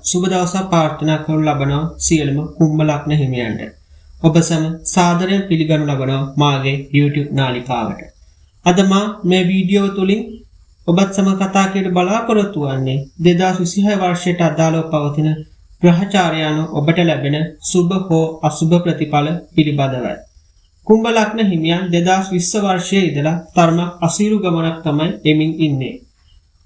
සුබ දවසක් ප්‍රාර්ථනා කරනු ලබනවා සියලුම කුම්භ ලග්න හිමියන්ට. ඔබ සැම සාදරයෙන් පිළිගනු ලබනවා මාගේ YouTube නාලිකාවට. අද මා මේ වීඩියෝ තුලින් ඔබත් සමග කතා කරන්න බලාපොරොත්තු වන්නේ 2026 වර්ෂයට අදාළව පවතින ග්‍රහචාරය අනුව ඔබට ලැබෙන සුබ හෝ අසුබ ප්‍රතිඵල පිළිබඳවයි. කුම්භ ලග්න හිමියන් 2020 වර්ෂයේ ඉඳලා තරමක් අසීරු ගමනක් තමයි එමින් ඉන්නේ.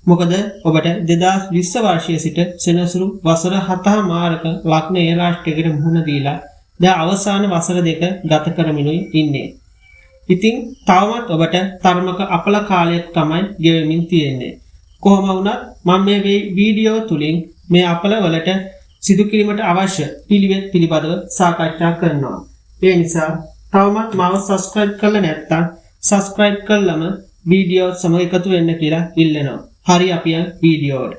මොකද ඔබට 2020 වර්ෂයේ සිට සෙනසුරු වසර 7මාරක ලග්නයේ රාශියකට මුහුණ දීලා දැන් අවසාන වසර දෙක ගත කරමිනුයි ඉන්නේ. ඉතින් තවමත් ඔබට තරමක අපල කාලයක් තමයි ගෙවෙමින් තියෙන්නේ. කොහොම වුණත් මම මේ වීඩියෝ තුලින් මේ අපල වලට සිදු කිරීමට අවශ්‍ය පිළිවෙත් පිළිබඳව සාකච්ඡා කරනවා. ඒ නිසා තවමත් මාව subscribe කරලා නැත්නම් subscribe කළාම වීඩියෝ සමග එකතු වෙන්න කියලා ඉල්ලනවා. හරි අපි යන වීඩියෝවට.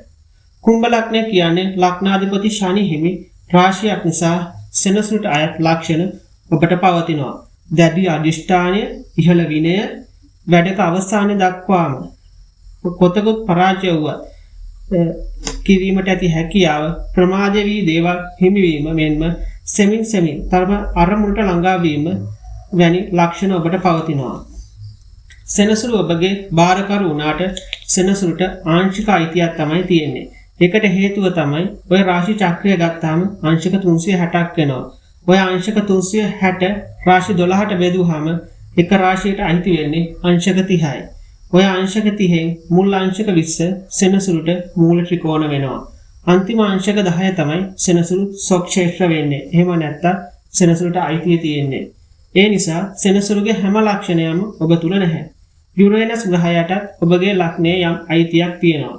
කුම්භ ලග්නය කියන්නේ ලග්නාධිපති ශනි හිමි රාශියක් නිසා සෙනසුරට අයත් ලක්ෂණ ඔබට පවතිනවා. දැඩි අධිෂ්ඨානය, ඉහළ විනය, වැඩක අවසානයේ දක්වාම කොතෙකුත් පරාජය වුවත් කිරීමට ඇති හැකියාව, ප්‍රමාද වී දේවල් හිමිවීම මෙන්ම සෙමින් තරම අරමුණට ළඟා වීම වැනි ලක්ෂණ ඔබට පවතිනවා. සෙනසුරු ඔබගේ බාරකරු වුණාට සෙනසුරට ආංශික අයිතියක් තමයි තියෙන්නේ. ඒකට හේතුව තමයි ඔය රාශි චක්‍රය ගත්තාම අංශක 360ක් වෙනවා. ඔය අංශක 360 රාශි 12ට බෙදුවාම එක රාශියට අයිති වෙන්නේ අංශක 30යි. ඔය අංශක 30න් මුල් අංශක 20 සෙනසුරට මූල ත්‍රිකෝණ වෙනවා. අන්තිම අංශක 10 තමයි සෙනසුරු ස්වක්ෂේත්‍ර වෙන්නේ. එහෙම නැත්තම් සෙනසුරට අයිතිය තියෙන්නේ. ඒ නිසා සෙනසුරුගේ හැම ලක්ෂණයක්ම ඔබ තුල නැහැ. යුරේනස් ග්‍රහයට ඔබගේ ලග්නයේ යම් අයිතියක් තියෙනවා.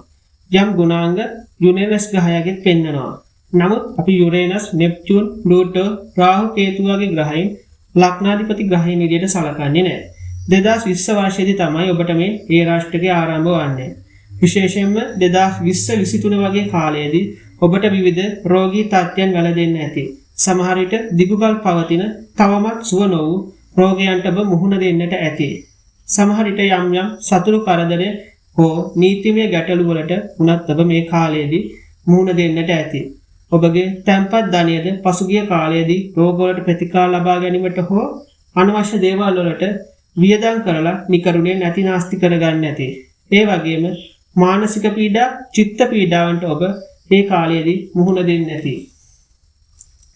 යම් ගුණාංග යුරේනස් ග්‍රහයගෙත් පෙන්නනවා. නමුත් අපි යුරේනස්, නෙප්චූන්, ප්ලූටෝ, රාහු, කේතු වගේ ග්‍රහයන් ලග්නාධිපති ග්‍රහයන් විදිහට සලකන්නේ නැහැ. 2020 වර්ෂයේදී තමයි ඔබට මේ ඒ රාශියේ ආරම්භ වන්නේ. විශේෂයෙන්ම 2020-23 වගේ කාලයේදී ඔබට විවිධ රෝගී තත්ත්වයන් වැළඳෙන්න ඇති. සමහර විට දිගුකල් පවතින තවමත් සුව නොවූ රෝගයන්ට ඔබ මුහුණ දෙන්නට ඇති. සමහර විට යම් සතුරු කරදරය හෝ නීතිමය ගැටලු වලට උනත් ඔබ මේ කාලයේදී මුහුණ දෙන්නට ඇති. ඔබගේ තැන්පත් ධනයද පසුගිය කාලයේදී රෝග වලට ප්‍රතිකාර ලබා ගැනීමට හෝ අනවශ්‍ය දේවල් වලට වියදම් කරලා නිකරුණේ නැති නාස්ති කරගන්න ඇති. ඒ වගේම මානසික පීඩා, චිත්ත පීඩාවන්ට ඔබ මේ කාලයේදී මුහුණ දෙන්න ඇති.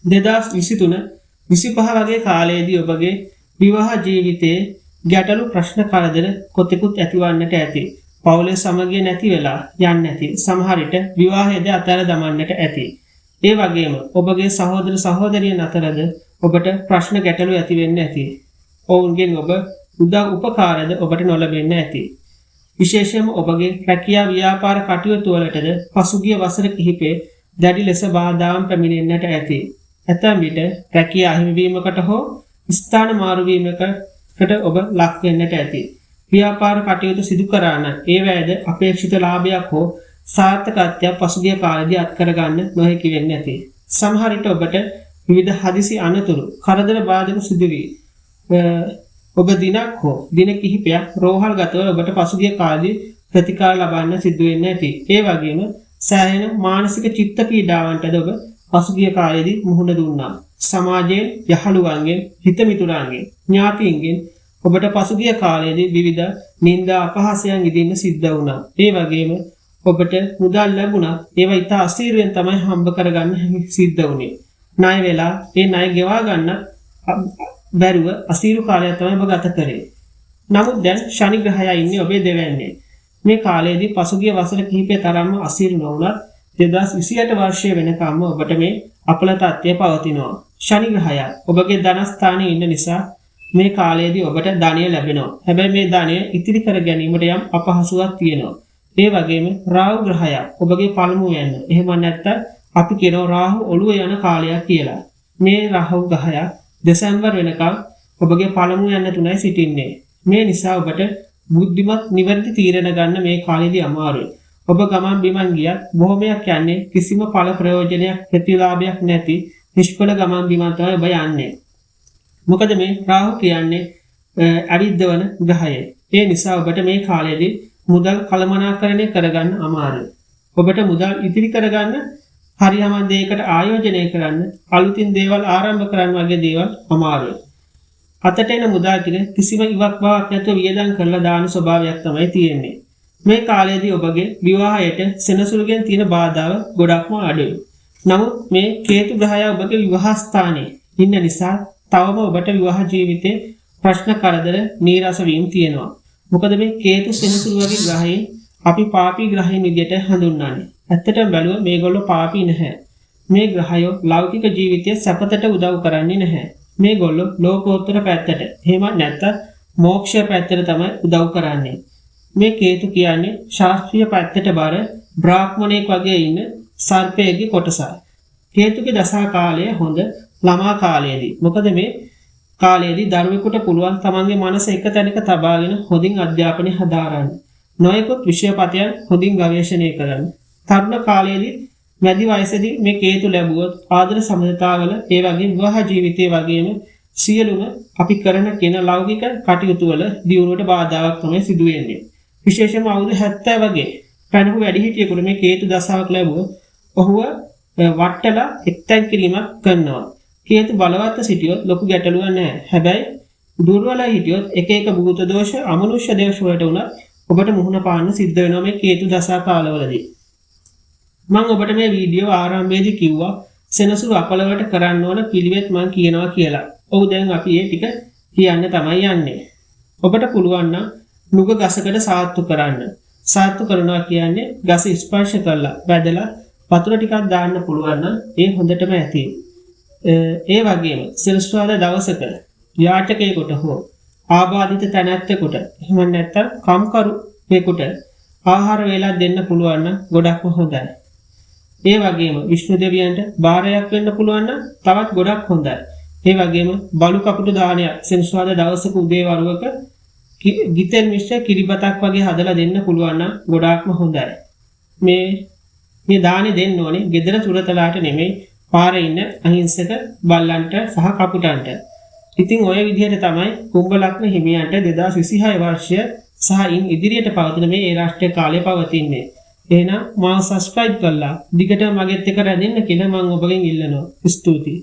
2023-25 වගේ කාලයේදී ඔබගේ විවාහ ජීවිතයේ ගැටලු ප්‍රශ්න කරදර කොතෙකුත් ඇතිවන්නට ඇති. පවුලේ සමගිය නැති වෙලා යන්න ඇති. සමහර විට විවාහයද අතර දමන්නට ඇති. ඒ වගේම ඔබගේ සහෝදර සහෝදරියන් අතරද ඔබට ප්‍රශ්න ගැටලු ඇති වෙන්න ඇති. ඔවුන්ගෙන් ඔබ උදව් උපකාරද ඔබට නොලැබෙන්න ඇති. විශේෂයෙන්ම ඔබගේ රැකියා ව්‍යාපාර කටයුතු වලටද පසුගිය වසර කිහිපේ දැඩි ලෙස බාධාම් පැමිණෙන්නට ඇති. ඇතැම් විට රැකියා අහිමිවීමකට හෝ ස්ථාන මාරු වීමකට ඔබ ලක් වෙන්නට ඇති. ව්‍යාපාර කටයුතු සිදු කරා නම් ඒ වේද අපේක්ෂිත ලාභයක් හෝ සාර්ථකත්වයක් පසුගිය කාලෙදී අත්කර ගන්න නොහැකි වෙන්න ඇති. සමහර විට ඔබට විවිධ හදිසි අනතුරු, කරදර බාධක සිදු වී ඔබ දිනක් හෝ දින කිහිපයක් රෝහල්ගතව ඔබට පසුගිය කාලෙදී ප්‍රතිකාර ලබන්න සිදු වෙන්න ඇති. ඒ වගේම සෑහෙන මානසික චිත්ත පීඩාවන්ටද ඔබ පසුගිය කාලෙදී මුහුණ දුන්නා. සමාජයෙන්, යහළුවන්ගෙන්, හිතමිතුරන්ගෙන්, ඥාතීන්ගෙන් ඔබට පසුගිය කාලයේදී විවිධ නිന്ദා අපහාසයන් විඳින්න සිද්ධ වුණා. ඒ වගේම ඔබට මුදල් ලැබුණා. ඒවා ඉතා අසීරුවෙන් තමයි හම්බ කරගන්න සිද්ධ වුණේ. ණය වෙලා ඒ ණය ගෙවා ගන්න බැරුව අසීරු කාලයක් තමයි ඔබ ගත කරේ. නමුත් දැන් ශනි ග්‍රහයා ඉන්නේ ඔබේ දෙවැන්නේ. මේ කාලයේදී පසුගිය වසර කිහිපය තරම්ම අසීරු නොවුණත් 2028 වර්ෂයේ වෙනකම්ම ඔබට මේ අපල තත්ත්වය පවතිනවා. ශනි ග්‍රහයා ඔබගේ ධනස්ථානයේ ඉන්න නිසා මේ කාලයේදී ඔබට ධනය ලැබෙනවා. හැබැයි මේ ධනය ඉතිරි කර ගැනීමට යම් අපහසුතාවක් තියෙනවා. ඒ වගේම රාහු ග්‍රහයා ඔබගේ පළමු යන්න. එහෙම නැත්නම් අපි කියනවා රාහු ඔළුව යන කාලයක් කියලා. මේ රාහු ග්‍රහයා දෙසැම්බර් වෙනකම් ඔබගේ පළමු යන්න තුනයි සිටින්නේ. මේ නිසා ඔබට බුද්ධිමත් නිවැරදි තීරණ ගන්න මේ කාලෙදී අමාරුයි. ඔබ ගමන් බිමන් ගියත් බොහොමයක් යන්නේ කිසිම ඵල ප්‍රයෝජනයක් ප්‍රතිලාභයක් නැති නිෂ්ඵල ගමන් බිමන් තමයි ඔබ යන්නේ. මොකද මේ රාහු කියන්නේ අවිද්දවන ග්‍රහය. ඒ නිසා ඔබට මේ කාලයේදී මුදල් කළමනාකරණය කරගන්න අමාරුයි. ඔබට මුදල් ඉතිරි කරගන්න හරි හමන් දෙයකට ආයෝජනය කරන්න අලුතින් දේවල් ආරම්භ කරන්න වගේ දේවල් අමාරුයි. අතට එන මුදල් ටික කිසිම ඉවක් බවක් නැතුව වියදම් කරලා දාන ස්වභාවයක් තමයි තියෙන්නේ. මේ කාලයේදී ඔබගේ විවාහයට සෙනසුරුගෙන් තියෙන බාධාව ගොඩක්ම අඩුයි. නමුත් මේ කේතු ග්‍රහය ඔබගේ විවාහ ස්ථානයේ ඉන්න නිසා තවම ඔබට විවාහ ජීවිතේ ප්‍රශ්න කරදර නීරස වීම තියෙනවා. මොකද මේ කේතු සෙනසුරු වගේ ග්‍රහයන් අපි පාපී ග්‍රහයන් විදියට හඳුන්වන්නේ. ඇත්තටම බැලුවොත් මේගොල්ලෝ පාපී නැහැ. මේ ග්‍රහයෝ ලෞකික ජීවිතයේ සැපතට උදව් කරන්නේ නැහැ. මේගොල්ලෝ ලෝකෝත්තර පැත්තට එහෙම නැත්නම් මෝක්ෂ පැත්තට තමයි උදව් කරන්නේ. මේ කේතු කියන්නේ ශාස්ත්‍රීය පැත්තට බර බ්‍රාහ්මණයෙක් වගේ ඉන්න සර්පයෙක්ගේ කොටසක්. කේතුගේ දශා කාලය හොඳ ළමා කාලයේදී. මොකද මේ කාලයේදී දරුවෙකුට පුළුවන් තමන්ගේ මනස එක තැනක තබාගෙන හොඳින් අධ්‍යාපනය හදාරන්න. නොයෙකුත් විෂයපතයන් හොඳින් ගවේෂණය කරන්න. තරුණ කාලයේදී මැදි වයසේදී මේ කේතු ලැබුවොත් ආදර සම්බන්ධතාවල ඒ වගේ විවාහ ජීවිතයේ වගේම සියලුම අපි කරන කෙන ලෞකික කටයුතු වල දියුණුවට බාධාවක් තමයි සිදු වෙන්නේ. විශේෂයෙන්ම අවුරුදු 70 වගේ පැනපු වැඩිහිටියෙකුට මේ කේතු දශාවක් ලැබුවොත් ඔහුව වට්ටලා එක්තැන් කිරීමක් කරනවා. කේතු බලවත් සිටියොත් ලොකු ගැටලුවක් නැහැ. හැබැයි දුර්වල හිටියොත් එක එක භූත දෝෂ අමනුෂ්‍ය දෝෂ වලට උනත් ඔබට මුහුණ පාන්න සිද්ධ වෙනවා මේ කේතු දශා කාලවලදී. මම ඔබට මේ වීඩියෝ ආරම්භයේදී කිව්වා සෙනසුරු අපලවට කරන්න ඕන පිළිවෙත් මම කියනවා කියලා. ඔව් දැන් අපි ඒ ටික කියන්න තමයි යන්නේ. ඔබට පුළුවන් නම් නුග ගසකට සාත්තු කරන්න. සාත්තු කරනවා කියන්නේ ගස ස්පර්ශ කරලා වැදලා වතුර ටිකක් දාන්න පුළුවන් නම් ඒ හොඳටම ඇති. ඒ වගේම සෙනසුරාදා දවසක යාචකයෙකුට හෝ ආබාධිත තැනැත්තෙකුට එහෙම නැත්නම් කම්කරුවෙකුට ආහාර වේලක් දෙන්න පුළුවන් නම් ගොඩක්ම හොඳයි. ඒ වගේම විෂ්ණු දෙවියන්ට බාරයක් වෙන්න පුළුවන් නම් තවත් ගොඩක් හොඳයි. ඒ වගේම බලු කපුටු දානයක් සෙනසුරාදා දවසක උදේ වරුවක ගිතෙල් මිශ්‍ර කිරිබතක් වගේ හදලා දෙන්න පුළුවන් නම් ගොඩාක්ම හොඳයි. මේ දානේ දෙන්න ඕනේ gedara සුරතලාට නෙමෙයි පාරේ ඉන්න අහිංසක බල්ලන්ට සහ කපුටන්ට. ඉතින් ඔය විදිහට තමයි කුම්භ ලග්න හිමියන්ට 2026 වර්ෂය සහ ඉන් ඉදිරියට පවතින මේ ඒ රාष्ट्रीय කාලය පවතින්නේ. එහෙනම් මාව subscribe කරලා දිගට මගෙත් එක්ක රැඳෙන්න කියලා මම ඔබගෙන් ඉල්ලනවා. ස්තුතියි.